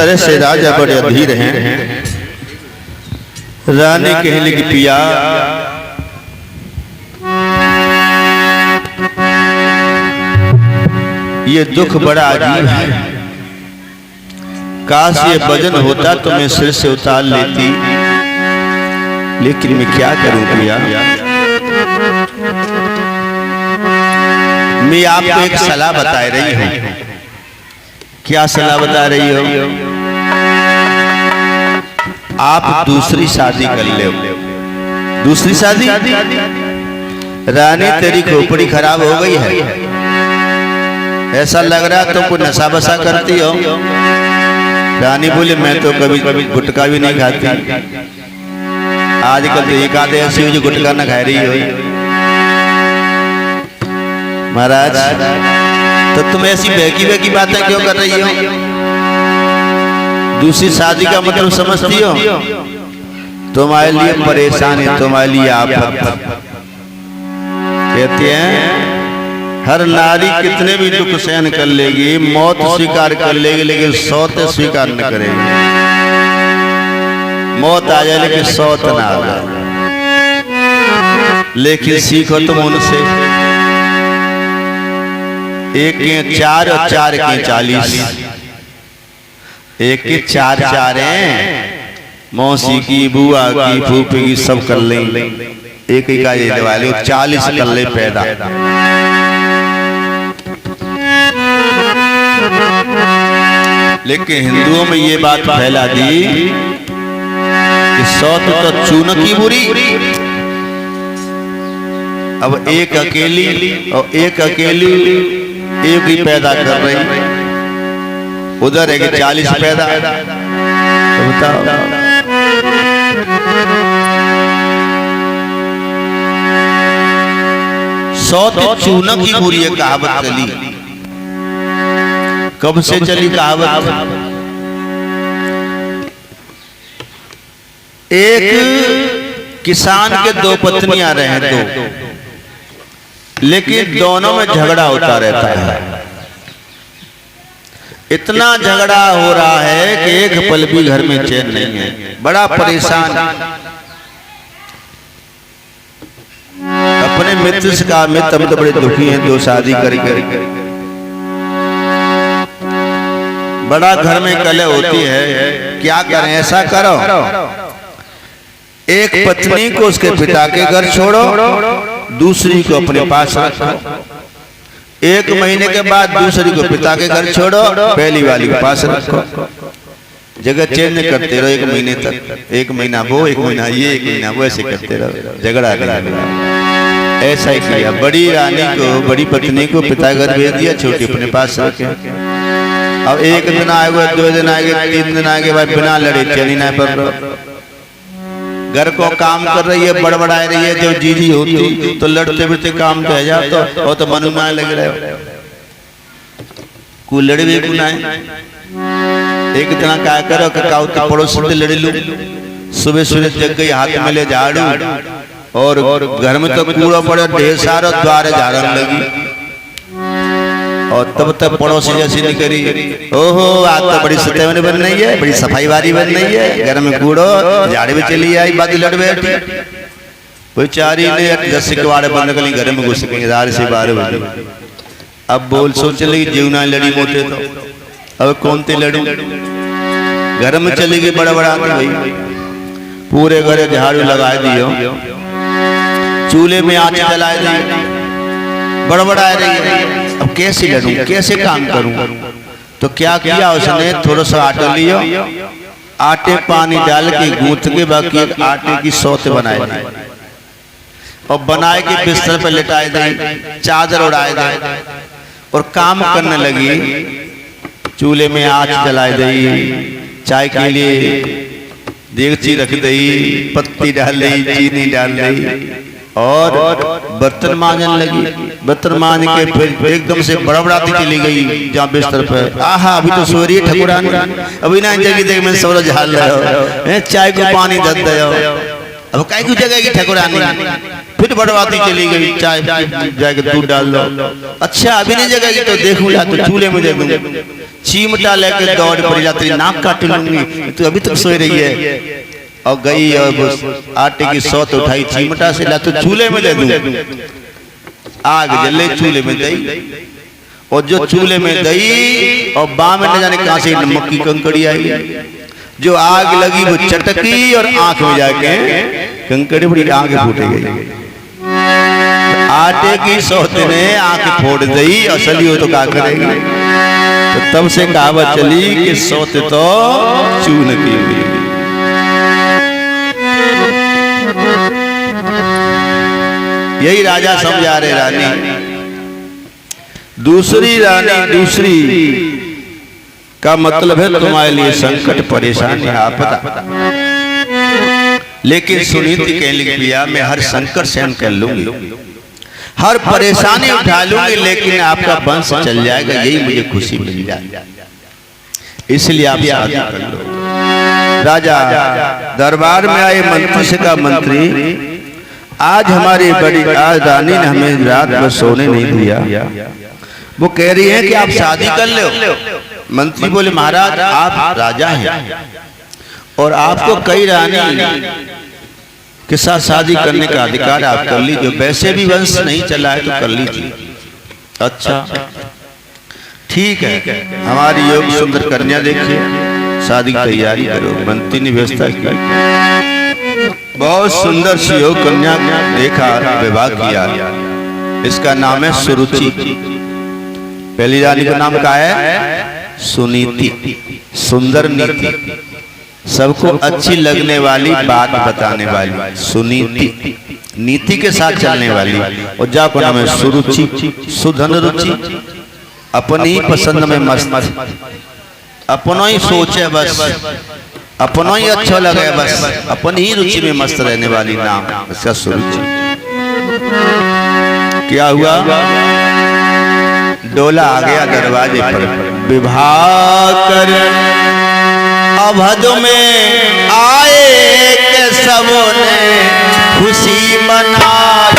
तरह से राजा बड़े अधीर हैं। रानी कहने लगी पिया ये दुख बड़ा अजीब है, काश ये वजन होता तो मैं सिर से उतार लेती, लेकिन मैं क्या करूं पिया। मैं आपको एक सलाह बता रही हूं। क्या सलाह बता रही हो? आप दूसरी शादी कर ले। दूसरी शादी? रानी तेरी खोपड़ी खराब हो गई है, ऐसा लग रहा तो कोई नशा बसा करती हो। रानी बोले मैं तो कभी कभी गुटखा भी नहीं खाती, आजकल तो एक आधे ऐसी हुई जो गुटखा न खा रही हो। महाराज तो तुम ऐसी बहकी बहकी बातें क्यों कर रही हो? दूसरी शादी का मतलब समझती हो? तुम्हारे लिए परेशान है, तुम्हारे लिए आप कहते हैं हर नारी कितने भी दुख सहन कर लेगी, मौत स्वीकार कर लेगी, लेकिन सौत स्वीकार न करेगी। मौत आ जाए लेकिन सौत ना आ जाए। लेकिन सीखो तुम उनसे, एक के 4 और 4 के 40, एक के 4 हैं। मौसी की, बुआ की, फूफी की सब कर लेंगे, एक ही का ये वाले 40 कर ले पैदा। लेकिन हिंदुओं में ये बात फैला दी कि सौत तो चून की बुरी। अब एक अकेली और एक अकेली एक ही पैदा कर रही, उधर है कि 40 पैदा। तो बताओ सौत चून की बुरी है कहावत चली। कब से चली कहावत? एक किसान के 2 पत्नियां रहे, 2, लेकिन दोनों में झगड़ा होता रहता है। इतना झगड़ा हो रहा है कि एक पल भी घर में चैन नहीं है, बड़ा परेशान। अपने मित्र से कहा मित्र हम तो बड़े दुखी हैं, 2 शादी करके बड़ा घर में कलह होती है, क्या करें? ऐसा करो एक पत्नी को उसके पिता के घर छोड़ो, दूसरी को अपने पास रखो। 1 महीने के बाद दूसरी को पिता के घर छोड़ो, पहली वाली के पास रखो। जगह चेंज करते रहो 1 महीने तक, 1 महीना वो, 1 महीना ये, 1 महीना वो, ऐसे करते रहो, झगड़ा नहीं। ऐसा ही किया। बड़ी रानी को, बड़ी पत्नी को पिता घर भेज दिया, छोटी अपने पास रखे। अब 1 दिन आए हुए, 2 दिन आए गए, 3 दिन आए गए, भाई बिना लड़े चली ना पर घर को काम कर रही है, बड़बड़ा रही है। जब जीजी होती तो लड़ते फिरते काम पे जाता, और तो मन में लग रहे हो को लड़े भी गुनाह। एक दिन क्या करो कि पड़ोस से लड़ लू। सुबह सुबह जग गई, हाथ में ले झाड़ू, और घर में तो कूड़ा पड़े ढेर सारा, द्वारे झाड़न लगी। और तब तक पड़ोसी जैसी नहीं करी, ओहो आज तो बड़ी सतैवनी बन रही है, बड़ी सफाई वाली बन रही है, घर में कूड़ो झाड़े में चली आई, बात लड़ बैठी। कोई चारी ने 10 सिकवाड़े बंद कर ली, घर में घुस गई 12 से 12 बजे। अब बोल सोच लगी जीवना लड़ी मोटे तो अब कौन थे लड़ू। घर में चली गई, बड़ा बड़ा भाई पूरे घर झाड़ू लगा दियो, चूल्हे में आँच जला दी, बड़बड़ा रही है। अब कैसे लड़ूं, कैसे काम करूं? तो क्या किया उसने, थोड़ा सा आटा लियो, आटे पानी डाल के गूंथ के बाकी आटे की सौत बनाए दी, और बनाए के बिस्तर पर लेटाए दी, चादर उड़ाए दी, और काम करने लगी। चूल्हे में आँच जलाए दी, चाय के लिए देगची रख दी, पत्ती डाल दी, चीनी डाल दी, और बर्तन मांजने लगी। बर्तन मांज के फिर एकदम से बड़बड़ाती चली गई जहाँ बिस्तर पर। आहा अभी तो सो रही है ठकुरानी, अभी ना जगह देख में सौरज हाल रहे हो, चाय को पानी दे दो। अब काय की जगह की ठकुरानी फिर बड़वाती चली गई, चाय जाके दूध डाल दो। अच्छा अभी नहीं जगेगी तो देखूंगा तो चूल्हे में दे दूंगा। चिमटा लेके दौड़ पड़ी जाती, नाक काट लूंगी, तू अभी तक सोई रही है। और गई और आटे की सौत उठाई, चिमटा से ला तो चूल्हे में दे दूं। आग जले चूल्हे में दही, और जो चूल्हे में दही और बाम में न जाने कहां से नमक की कंकड़ी आई। जो आग लगी वो चटकी और आंख में जाके कंकड़ी बड़ी आंख फूट गई। आटे की सौत ने आंख फोड़ दी, असली हो तो क्या करेगी। तो तब से कहावत चली कि सौत तो चून की हुई। यही राजा समझा रहे रानी, दूसरी रानी दूसरी का मतलब है तुम्हारे लिए संकट परेशानी आपदा। लेकिन सुनीति कहने लगी भैया मैं हर संकट सहन कर लूंगी, हर परेशानी उठा लूंगी, लेकिन आपका वंश चल जाएगा, यही मुझे खुशी मिल जाए, इसलिए आप शादी कर लो। राजा दरबार में आए, मंत्री से कहा मंत्री आज हमारी बड़ी आज रानी ने हमें रात में सोने नहीं दिया, वो कह रही है कि आप शादी कर लो। मंत्री बोले महाराज आप राजा हैं और आपको कई रानी के साथ शादी करने का अधिकार, आप कर लीजिए, वैसे भी वंश नहीं चला है तो कर लीजिए। अच्छा ठीक है, हमारी योग सुंदर कन्या देखिए, शादी की तैयारी करो। मंत्री ने व्यवस्था की, बहुत सुंदर सी योग कन्या देखा, विवाह किया। इसका नाम है सुरुचि। पहली रानी का नाम क्या है? सुनीति, सुंदर नीति, सबको अच्छी लगने वाली बात बताने वाली सुनीति, नीति के साथ चलने वाली। और जाको नाम है सुरुचि, सुधन रुचि, अपनी ही पसंद में मस्त, अपनो ही सोचे बस, अपनो ही अच्छा लगे बस, अपनी ही रुचि में मस्त रहने वाली नाम इसका सुरुचि। क्या हुआ? डोला आ गया दरवाजे पर, विवाह कर अवध में आए के सबने खुशी मनाई।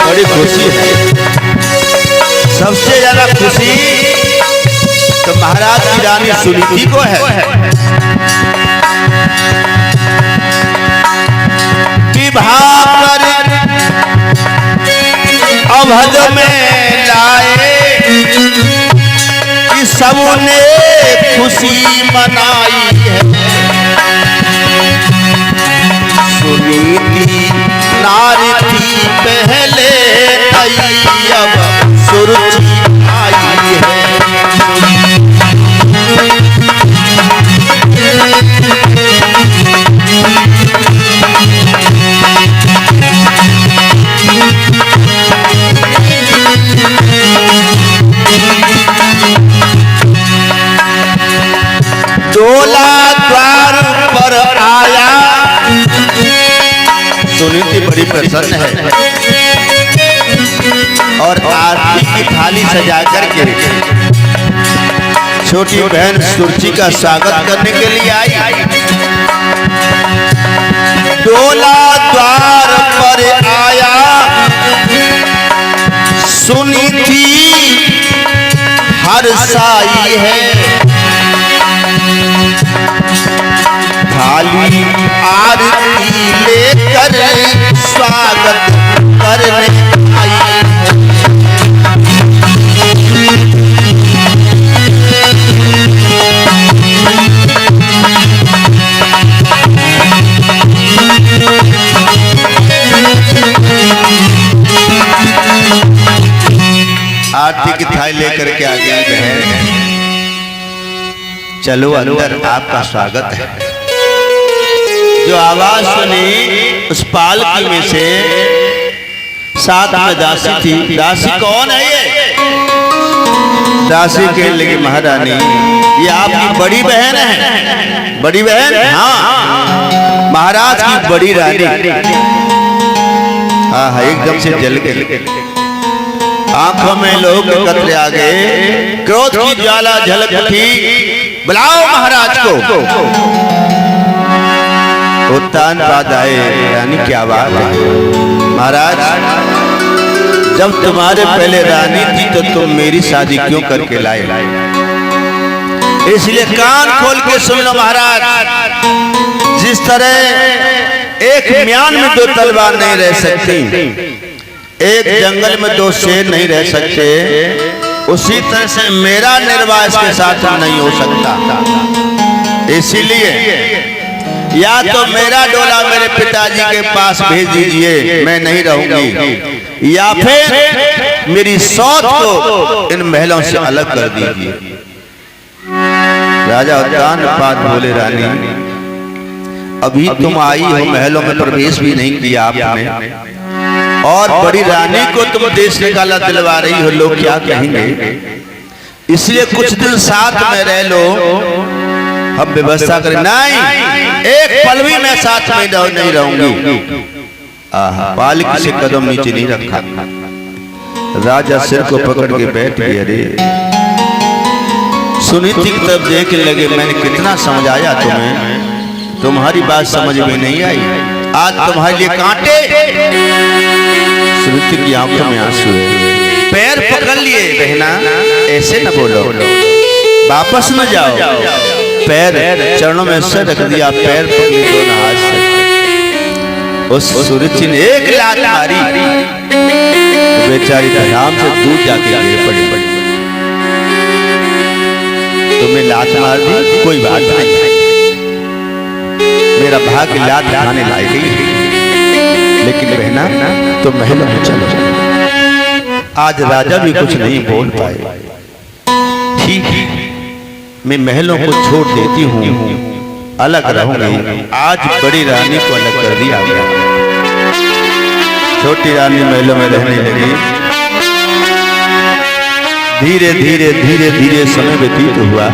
बड़ी खुशी है, सबसे ज्यादा खुशी तो महाराज की रानी सुनीति को है। विवाह कर अवध में लाए कि सबने खुशी मनाई है। सुनीति नारी थी पहले आई, अब सुरुचि आई है। डोला द्वार पर आया, सुनीति बड़ी प्रसन्न है और आरती की थाली सजा करके छोटी बहन सुरुचि का स्वागत करने के लिए आई। डोला द्वार पर आया सुनीति हर्षाई है। थाली आरती लेकर स्वागत करने आई है। आरती की थाली लेकर के आ गई बहन, चलो अंदर आपका स्वागत है। जो आवाज सुनी उस पालकी में से साथ में दासी थी। दासी कौन है ये? दासी कहने लगी महारानी ये आपकी बड़ी बहन है। बड़ी बहन? हाँ, महाराज की बड़ी रानी। हाँ एकदम से जल गई। आंखों में लोग कतरे आ गए, क्रोध की ज्वाला झलक उठी। बुलाओ महाराज को। उत्तानपाद आए, रानी क्या बात है महाराज, जब तुम्हारे पहले रानी थी तो तुम मेरी शादी क्यों करके लाए? इसलिए कान खोल के सुन लो महाराज, जिस तरह एक म्यान में दो तलवार नहीं रह सकती, एक जंगल में दो शेर नहीं रह सकते, उसी तरह से मेरा निर्वाह इसके साथ नहीं हो सकता। इसीलिए या तो मेरा डोला मेरे पिताजी के पास भेज दीजिए, मैं नहीं रहूंगी, या फिर मेरी सौत को इन महलों से अलग कर दीजिए। राजा उत्तानपाद बोले, रानी अभी तुम आई हो, महलों में प्रवेश भी नहीं किया आपने, और बड़ी रानी को तुम देश निकाला दिलवा रही हो, लोग क्या कहेंगे? इसलिए कुछ दिन साथ में रह लो, हम व्यवस्था करें। नहीं, एक पल भी मैं साथ में नहीं रहूंगी। पालिक से कदम नीचे नहीं रखा। राजा सिर को पकड़ के बैठ गए। अरे सुनीति तब देखने लगे, मैंने कितना समझाया तुम्हें, तुम्हारी बात समझ में नहीं आई, आज तुम्हारे लिए कांटे। सुनीति की आंखों में आंसू है। पैर पकड़ लिए, बहना ऐसे न बोलो, वापस न जाओ। पैर चरणों में सर रख दिया, पैर पकड़ी दोनों हाथ से। उस सुनीति ने एक लात मारी, बेचारी धराम से दूर जाके गिर पड़ी। तुमने लात मार दी, कोई बात नहीं, मेरा भाग्य लात खाने लायक ही, लेकिन बहना तुम महलों में चलो। आज राजा भी कुछ नहीं बोल पाए। ठीक, मैं महलों को छोड़ देती हूँ, अलग रहूंगी। आज बड़ी रानी को अलग कर दिया गया, छोटी रानी महलों में रहने लगी। धीरे धीरे धीरे धीरे समय व्यतीत हुआ।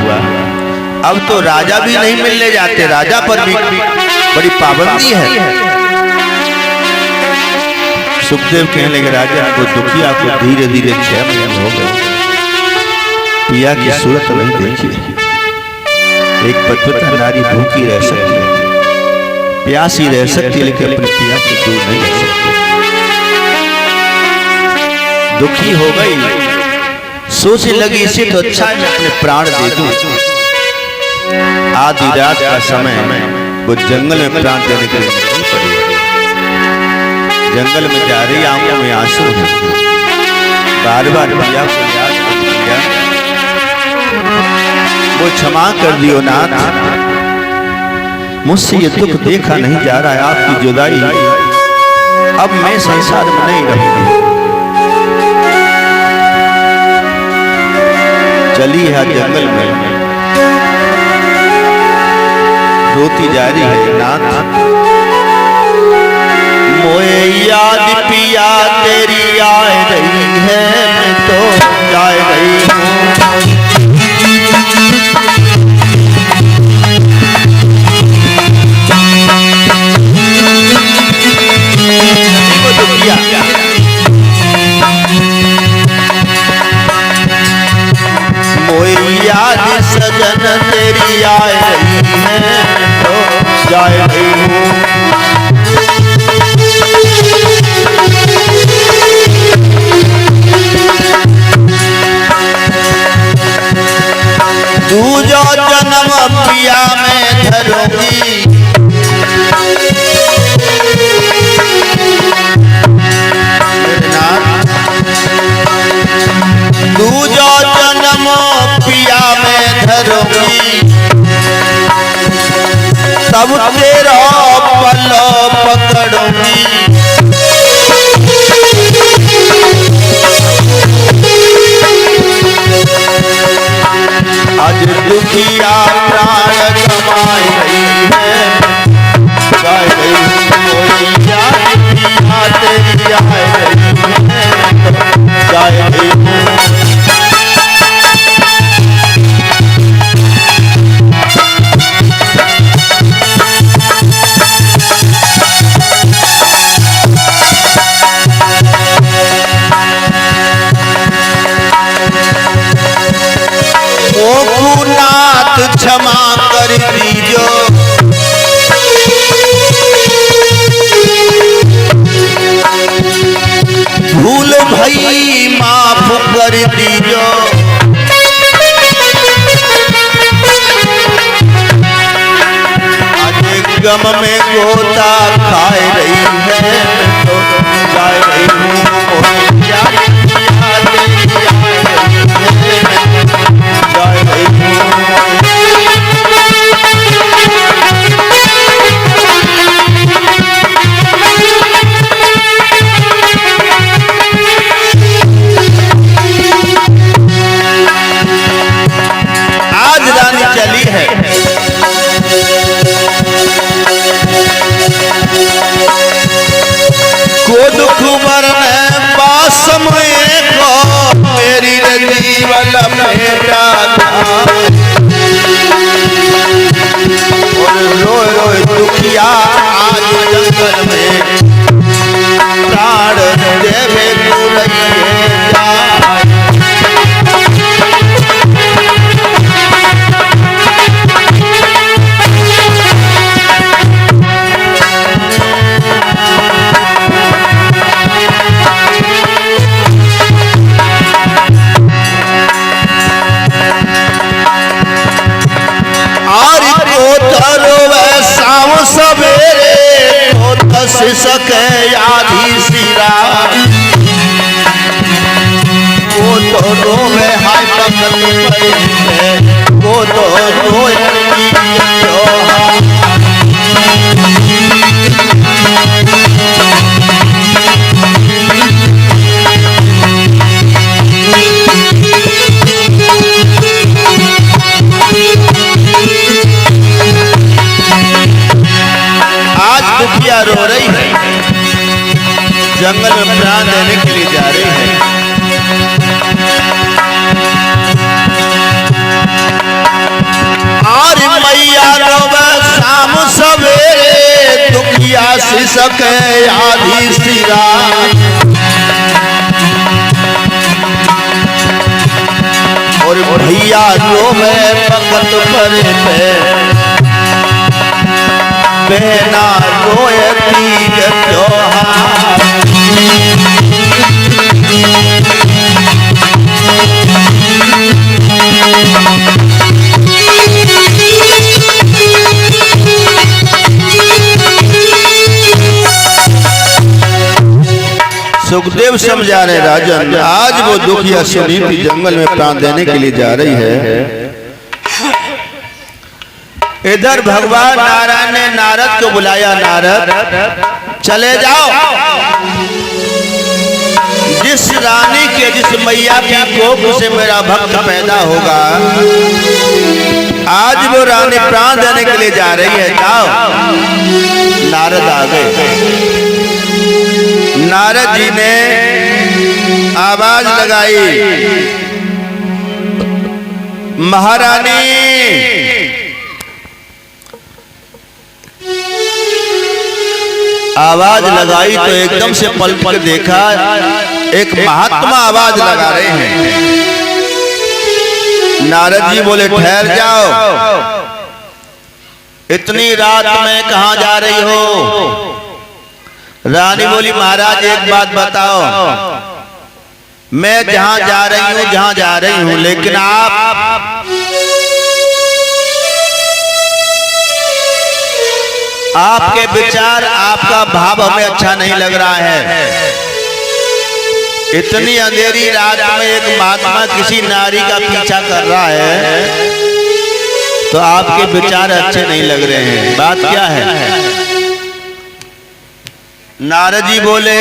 अब तो राजा भी नहीं मिलने जाते, राजा पर भी बड़ी पाबंदी है। सुखदेव कहने लगे, राजा को दुखिया को धीरे धीरे 6 महीने हो गए, पिया की सूरत नहीं देखी। एक पतिव्रता नारी भूखी रह सकती है, प्यासी रह सकती है, लेकिन अपने पिया से दूर नहीं रह सकती। दुखी हो गई, सोचने लगी इसे तो अच्छा है मैं अपने प्राण दे दूं। आधी रात का समय, वो जंगल में प्राण देने के लिए निकल पड़ी। जंगल में जा रही, आंखों में आंसू है, बार बार पिया को याद किया। वो क्षमा कर दियो नाथ, मुझसे ये दुख देखा नहीं जा रहा है, आपकी जुदाई, अब मैं संसार में नहीं रहूंगी। चली है जंगल में, रोती जा रही है, नाथ मोए याद पिया तेरी आ रही है, मैं तो जा रही हूँ। याद सजन तेरी आ रही है, तो जा रही हूँ। तू जो जन्म पिया में धरूंगी, तू जो जन्म पिया में धरूंगी, तब तेरा पल्लो पकड़ूंगी। आज दुखिया प्राण कमाई रही है, गाय रही कोई याद पिया तेरी आ रही है, गाय रही। क्षमा कर दीजो। भूल भई माफ कर दीजो। आज गम में गोता खाए रही है, मैं तो जाए रही हूँ जाए रही हूँ। आज रानी चली है, को दुख मरने पास में को मेरी जीवन बेटा और रोए रोए दुखिया आज जंगल में प्राण देवे सवेरे तो दस सके आधी सिरा, वो तो रोवे हाय पकड़ वो तो रोए दुखिया रो रही है, जंगल में प्राण देने के लिए जा रही है। और मैया रोवे शाम सवेरे दुखिया सिसक आधी सिरा, और भैया रोवे भगत पर बेना रोए तीज त्योहार। सुखदेव समझा रहे राजन, आज वो दुखिया सुनीति जंगल में प्राण देने के लिए जा रही है। इधर भगवान नारायण ने नारद को बुलाया, नारद चले जाओ, जिस रानी के जिस मैया की कोख से मेरा भक्त पैदा होगा, आज वो रानी प्राण देने के लिए जा रही है, जाओ। नारद आ गए। नारद जी ने आवाज लगाई, महारानी आवाज लगाई तो एकदम से पलट कर देखा एक महात्मा आवाज लगा रहे हैं। नारद जी बोले ठहर जाओ, इतनी रात में कहां जा रही हो? रानी बोली महाराज एक बात बताओ, मैं जहां जा रही हूं लेकिन आपके विचार आपका भाव हमें अच्छा नहीं लग रहा है। इतनी अंधेरी रात में एक महात्मा किसी नारी का पीछा कर रहा है तो आपके विचार अच्छे नहीं लग रहे हैं, बात क्या है? नारद जी बोले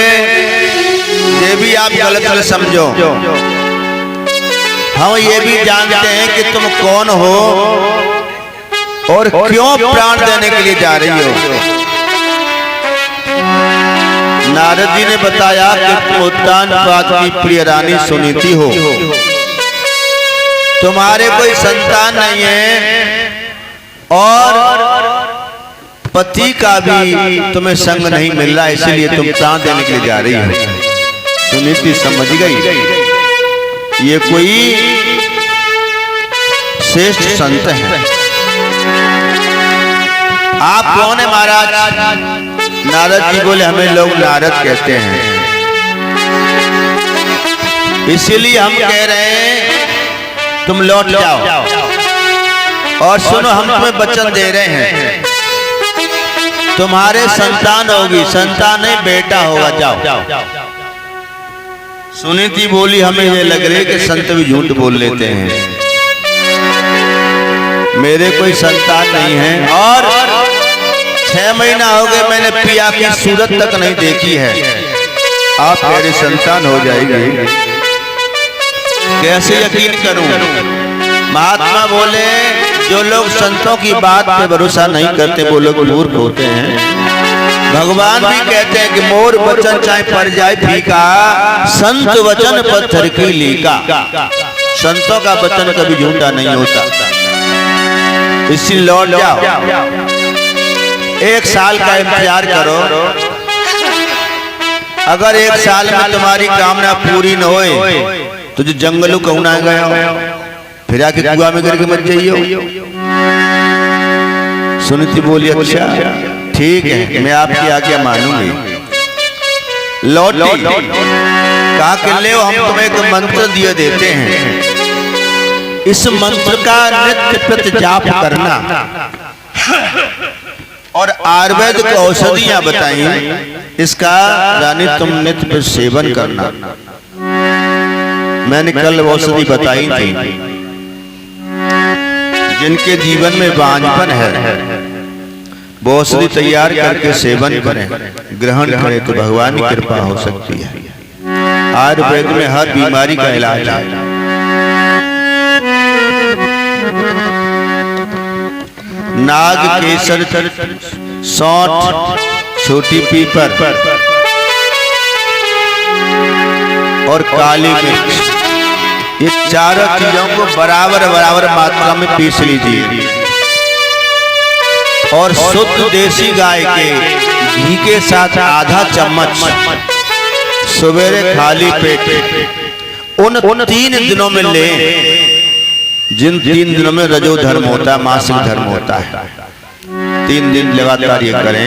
देवी आप गलत समझो, हम ये भी जानते हैं कि तुम कौन हो और क्यों प्राण देने के लिए जा रही हो। नारद जी ने बताया कि तुम उत्तानपाद की प्रिय रानी सुनीति हो, तुम्हारे कोई संतान नहीं है और पति का भी तुम्हें संग नहीं मिल रहा, इसलिए तुम प्राण देने के लिए जा रही हो। सुनीति समझ गई ये कोई श्रेष्ठ संत है, आप कौन है महाराज? नारद जी बोले हमें लोग नारद कहते हैं, इसीलिए हम कह रहे हैं तुम लौट जाओ और सुनो, हम तुम्हें वचन दे रहे हैं तुम्हारे संतान होगी, संतान नहीं बेटा होगा, जाओ। सुनीति बोली हमें ये लग रही है कि संत भी झूठ बोल लेते हैं, मेरे कोई संतान नहीं है और 6 महीना हो गए मैंने पिया की सूरत तक नहीं देखी है, आप मेरे संतान हो जाएगी, कैसे यकीन करूं? महात्मा बोले जो लोग संतों की बात पे भरोसा नहीं करते वो लोग मूर्ख होते हैं। भगवान भी कहते हैं कि मोर वचन चाहे पड़ जाए फीका, संत वचन पत्थर की लीका। संतों का वचन कभी झूठा नहीं होता, इसलिए लौट जाओ, 1 साल का इंतजार करो, अगर 1 साल में तुम्हारी कामना पूरी न होए तो जो जंगलों कहना गया फिर आके कुआं में गिर के मर जाइयो। सुनीति बोली अच्छा ठीक है, मैं आपकी आज्ञा मानूंगी। लौटी, कहा कि ले हम तुम्हें एक मंत्र दिए देते हैं, इस मंत्र का नित्य प्रति जाप करना और आयुर्वेद की औषधियां बताई, इसका रानी तुम नित्य प्रति सेवन करना। मैंने कल औषधि बताई थी, जिनके जीवन में बांझपन है वो औषधि तैयार करके सेवन करें, ग्रहण करें तो भगवान की कृपा हो सकती है। आयुर्वेद में हर बीमारी का इलाज है। नाग केसर, सौंठ, छोटी पीपर और काली मिर्च, ये चारों चीजों को बराबर मात्रा में पीस लीजिए और शुद्ध देसी गाय के घी के साथ आधा चम्मच सवेरे खाली पेट उन 3 दिनों में लें, जिन 3 दिनों में रजो धर्म होता है, मासिक धर्म होता है। 3 दिन लगातार ये करें,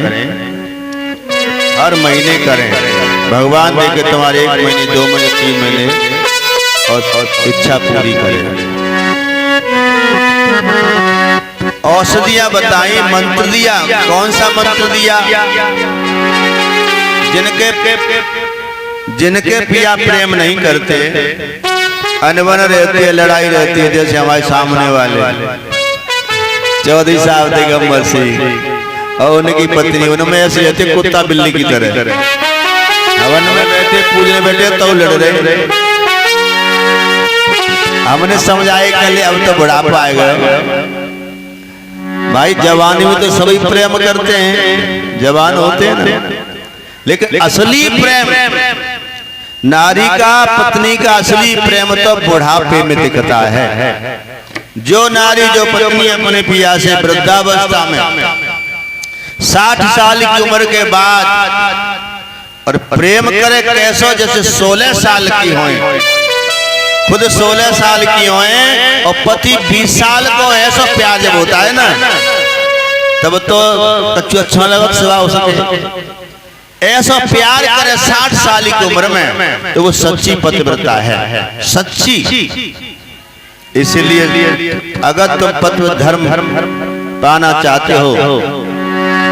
हर महीने करें, भगवान देखे तुम्हारे 1 महीने 2 महीने 3 महीने और इच्छा पूरी करें। औषधियां बताई, मंत्र दिया, कौन सा मंत्र दिया? जिनके पिया प्रेम नहीं करते, अनबन रहती है, लड़ाई रहती है, जैसे हमारे सामने वाले चौधरी साहब दिगंबर सिंह और उनकी पत्नी, उनमें ऐसे रहते कुत्ता बिल्ली की तरह, हवन में बैठे पूजने बैठे तो लड़ रहे। हमने समझाए कल, अब तो बुढ़ापा आएगा भाई, जवानी में तो सभी प्रेम करते हैं, जवान होते हैं ना, लेकिन असली प्रेम नारी का, पत्नी का असली प्रेम तो बुढ़ापे में दिखता है। जो नारी, जो पत्नी अपने पिया से वृद्धावस्था में 60 साल की उम्र के बाद और प्रेम करे कैसो, जैसे 16 साल की होए, खुद 16 साल की होए और पति 20 साल को ऐसा प्यार जब होता है ना, तब तो अच्छा लगा सिवा हो सके। ऐसा प्यार करे 60 साल की उम्र में तो वो सच्ची पतिव्रता है, सच्ची। इसीलिए अगर तुम पति धर्म पाना चाहते हो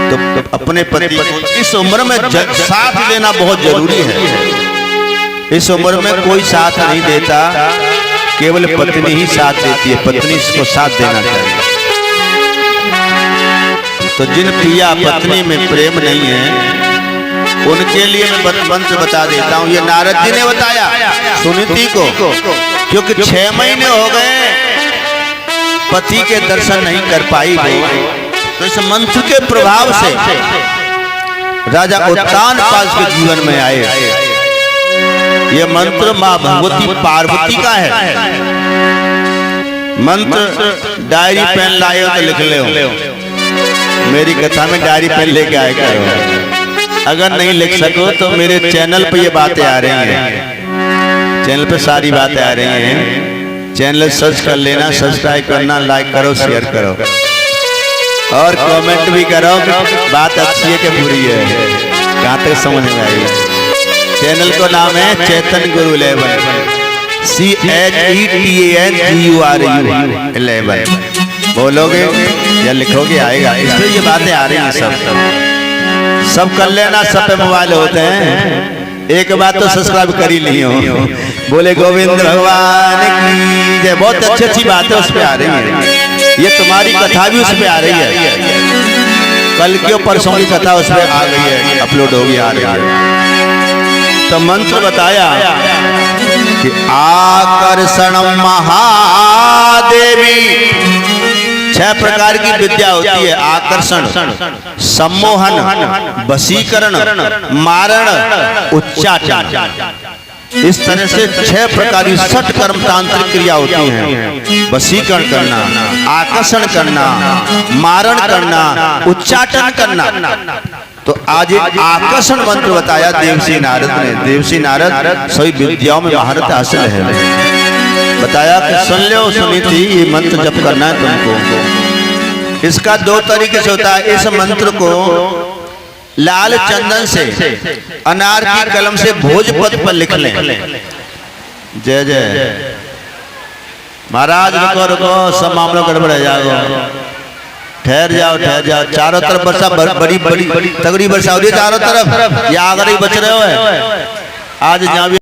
तो अपने पति को इस उम्र में साथ देना बहुत जरूरी है। इस उम्र में कोई साथ नहीं देता, केवल पत्नी ही साथ देती है, पत्नी को साथ देना चाहिए। तो जिन पिया पत्नी में प्रेम नहीं है उनके लिए मैं मंत्र बता देता हूँ। ये नारद जी ने बताया सुनीति को, क्योंकि 6 महीने हो गए पति के दर्शन नहीं कर पाई वो, तो इस मंत्र के प्रभाव से राजा उत्तानपाद के जीवन में आए। ये मंत्र माँ भगवती पार्वती का है। मंत्र डायरी पेन लाए हो तो लिख ले, मेरी कथा में डायरी पेन लेके आए करो। अगर नहीं लिख सको तो मेरे चैनल पे ये बातें आ रही हैं, चैनल पे सारी बातें आ रही हैं। चैनल सर्च कर लेना, सब्सक्राइब करना, लाइक करो, शेयर करो। और कमेंट भी करो, बात अच्छी है कि बुरी है, कहाँ तक समझ में आई। चैनल का नाम है चेतन गुरु 11, CHETANGURU 11। बोलोगे या लिखोगे आएगा, इसमें ये बातें आ रही हैं। सब कर लेना, सब पे मोबाइल होते हैं। एक बात तो सब्सक्राइब कर ही नहीं हो। बोले गोविंद भगवान की जय। बहुत अच्छी अच्छी बातें उस पे आ रही है। ये तुम्हारी कथा भी उस पे आ रही है, कल के परसों की कथा उस पे आ गई है, अपलोड होगी, आ रही है। तो मंत्र बताया कि आकर्षण महादेवी, 6 प्रकार की विद्या होती है। आकर्षण, सम्मोहन, वशीकरण, मारण, उच्चाटन। इस तरह से 6 प्रकार की 6 कर्म तांत्रिक क्रिया होती हैं। वशीकरण करना, आकर्षण करना, मारण करना, उच्चाटन करना। तो आज एक आकर्षण मंत्र बताया देवसी नारद ने। देवसी नारद सभी विद्याओं में महारत हासिल है। बताया कि सुन लो, सुनी थी, ये मंत्र जप करना है तुमको। इसका 2 तरीके से होता है। इस मंत्र को लाल चंदन से, अनार की कलम से भोजपत्र पर लिख लें। जय जय महाराज। रुको रुको, सब मामलों गड़बड़ है, जाओ, ठहर जाओ, ठहर जाओ। चारों तरफ वर्षा, बड़ी बड़ी तगड़ी वर्षा हो रही है चारों तरफ। या अगर ही बच रहे हो आज जहाँ भी